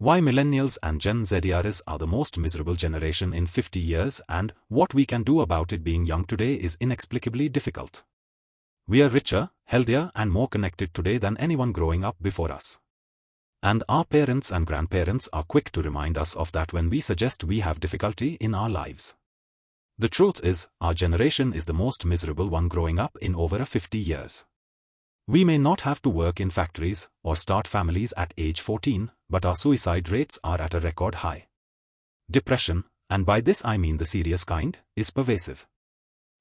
Why millennials and Gen Zers are the most miserable generation in 50 years and what we can do about it. Being young today is inexplicably difficult. We are richer, healthier and more connected today than anyone growing up before us. And our parents and grandparents are quick to remind us of that when we suggest we have difficulty in our lives. The truth is, our generation is the most miserable one growing up in over 50 years. We may not have to work in factories or start families at age 14, but our suicide rates are at a record high. Depression, and by this I mean the serious kind, is pervasive.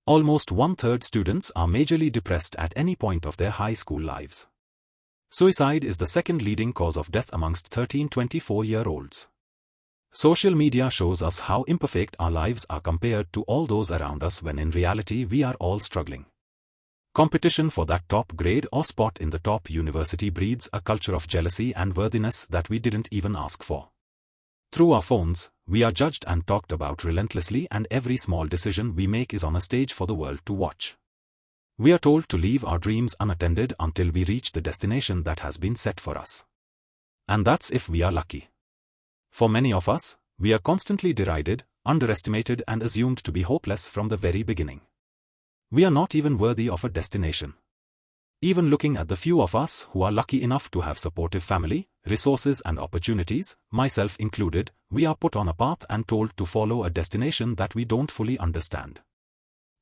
Almost 1/3 students are majorly depressed at any point of their high school lives. Suicide is the second leading cause of death amongst 13-24-year-olds. Social media shows us how imperfect our lives are compared to all those around us when in reality we are all struggling. Competition for that top grade or spot in the top university breeds a culture of jealousy and worthiness that we didn't even ask for. Through our phones, we are judged and talked about relentlessly, and every small decision we make is on a stage for the world to watch. We are told to leave our dreams unattended until we reach the destination that has been set for us. And that's if we are lucky. For many of us, we are constantly derided, underestimated and assumed to be hopeless from the very beginning. We are not even worthy of a destination. Even looking at the few of us who are lucky enough to have supportive family, resources and opportunities, myself included, we are put on a path and told to follow a destination that we don't fully understand.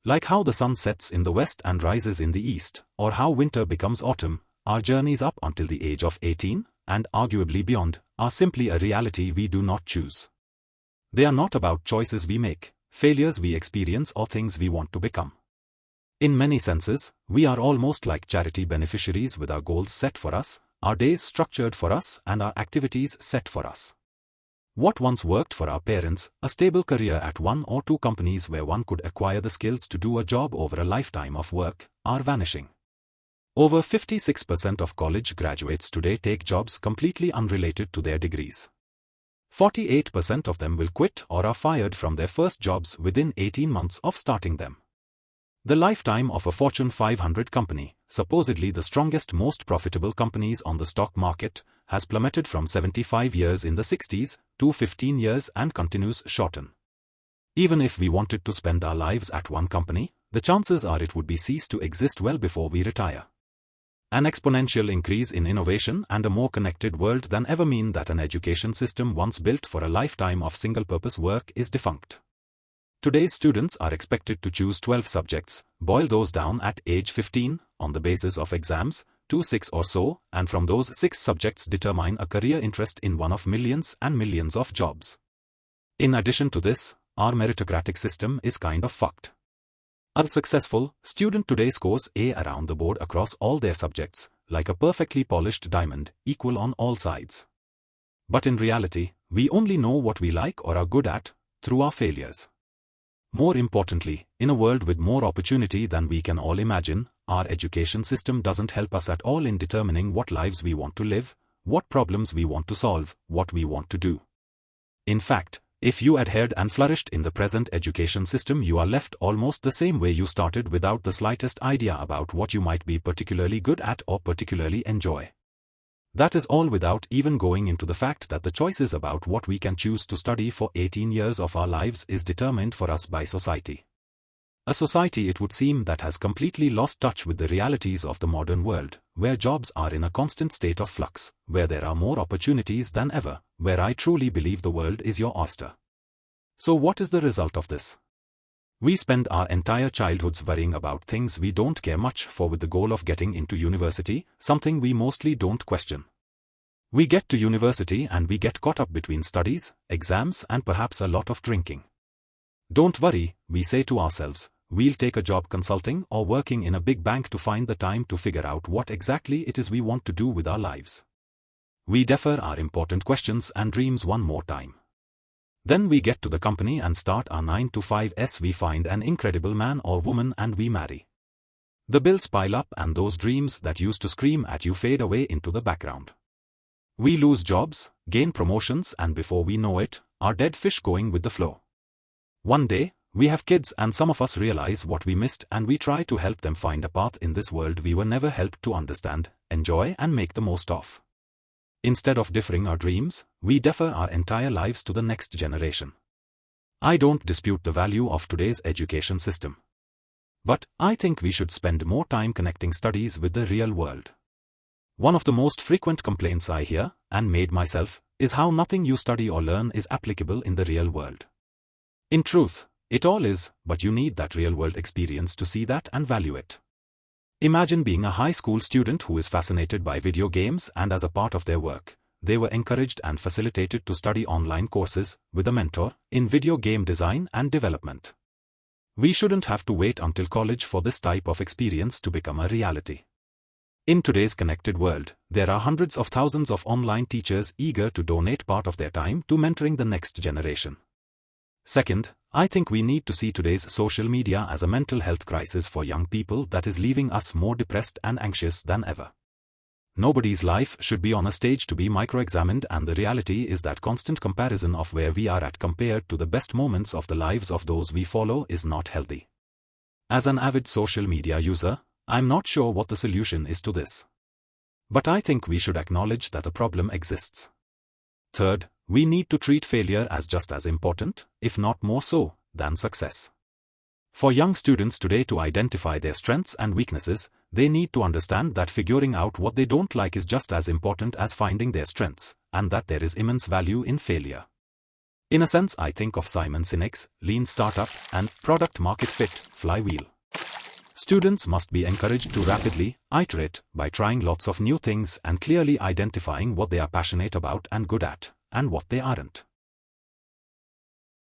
Like how the sun sets in the west and rises in the east, or how winter becomes autumn, our journeys up until the age of 18, and arguably beyond, are simply a reality we do not choose. They are not about choices we make, failures we experience or things we want to become. In many senses, we are almost like charity beneficiaries with our goals set for us, our days structured for us and our activities set for us. What once worked for our parents, a stable career at 1 or 2 companies where one could acquire the skills to do a job over a lifetime of work, are vanishing. Over 56% of college graduates today take jobs completely unrelated to their degrees. 48% of them will quit or are fired from their first jobs within 18 months of starting them. The lifetime of a Fortune 500 company, supposedly the strongest, most profitable companies on the stock market, has plummeted from 75 years in the 60s to 15 years and continues shorten. Even if we wanted to spend our lives at one company, the chances are it would be cease to exist well before we retire. An exponential increase in innovation and a more connected world than ever mean that an education system once built for a lifetime of single-purpose work is defunct. Today's students are expected to choose 12 subjects, boil those down at age 15, on the basis of exams, to 6 or so, and from those 6 subjects determine a career interest in one of millions and millions of jobs. In addition to this, our meritocratic system is kind of fucked. A successful student today scores A around the board across all their subjects, like a perfectly polished diamond, equal on all sides. But in reality, we only know what we like or are good at, through our failures. More importantly, in a world with more opportunity than we can all imagine, our education system doesn't help us at all in determining what lives we want to live, what problems we want to solve, what we want to do. In fact, if you adhered and flourished in the present education system, you are left almost the same way you started, without the slightest idea about what you might be particularly good at or particularly enjoy. That is all without even going into the fact that the choices about what we can choose to study for 18 years of our lives is determined for us by society. A society, it would seem, that has completely lost touch with the realities of the modern world, where jobs are in a constant state of flux, where there are more opportunities than ever, where I truly believe the world is your oyster. So what is the result of this? We spend our entire childhoods worrying about things we don't care much for, with the goal of getting into university, something we mostly don't question. We get to university and we get caught up between studies, exams and perhaps a lot of drinking. Don't worry, we say to ourselves, we'll take a job consulting or working in a big bank to find the time to figure out what exactly it is we want to do with our lives. We defer our important questions and dreams one more time. Then we get to the company and start our 9 to 5s. We find an incredible man or woman and we marry. The bills pile up and those dreams that used to scream at you fade away into the background. We lose jobs, gain promotions, and before we know it, are dead fish going with the flow. One day, we have kids and some of us realize what we missed and we try to help them find a path in this world we were never helped to understand, enjoy and make the most of. Instead of deferring our dreams, we defer our entire lives to the next generation. I don't dispute the value of today's education system. But I think we should spend more time connecting studies with the real world. One of the most frequent complaints I hear, and made myself, is how nothing you study or learn is applicable in the real world. In truth, it all is, but you need that real-world experience to see that and value it. Imagine being a high school student who is fascinated by video games, and as a part of their work, they were encouraged and facilitated to study online courses, with a mentor, in video game design and development. We shouldn't have to wait until college for this type of experience to become a reality. In today's connected world, there are hundreds of thousands of online teachers eager to donate part of their time to mentoring the next generation. Second, I think we need to see today's social media as a mental health crisis for young people that is leaving us more depressed and anxious than ever. Nobody's life should be on a stage to be micro-examined, and the reality is that constant comparison of where we are at compared to the best moments of the lives of those we follow is not healthy. As an avid social media user, I'm not sure what the solution is to this. But I think we should acknowledge that the problem exists. Third, we need to treat failure as just as important, if not more so, than success. For young students today to identify their strengths and weaknesses, they need to understand that figuring out what they don't like is just as important as finding their strengths, and that there is immense value in failure. In a sense, I think of Simon Sinek's Lean Startup and Product Market Fit flywheel. Students must be encouraged to rapidly iterate by trying lots of new things and clearly identifying what they are passionate about and good at, and what they aren't.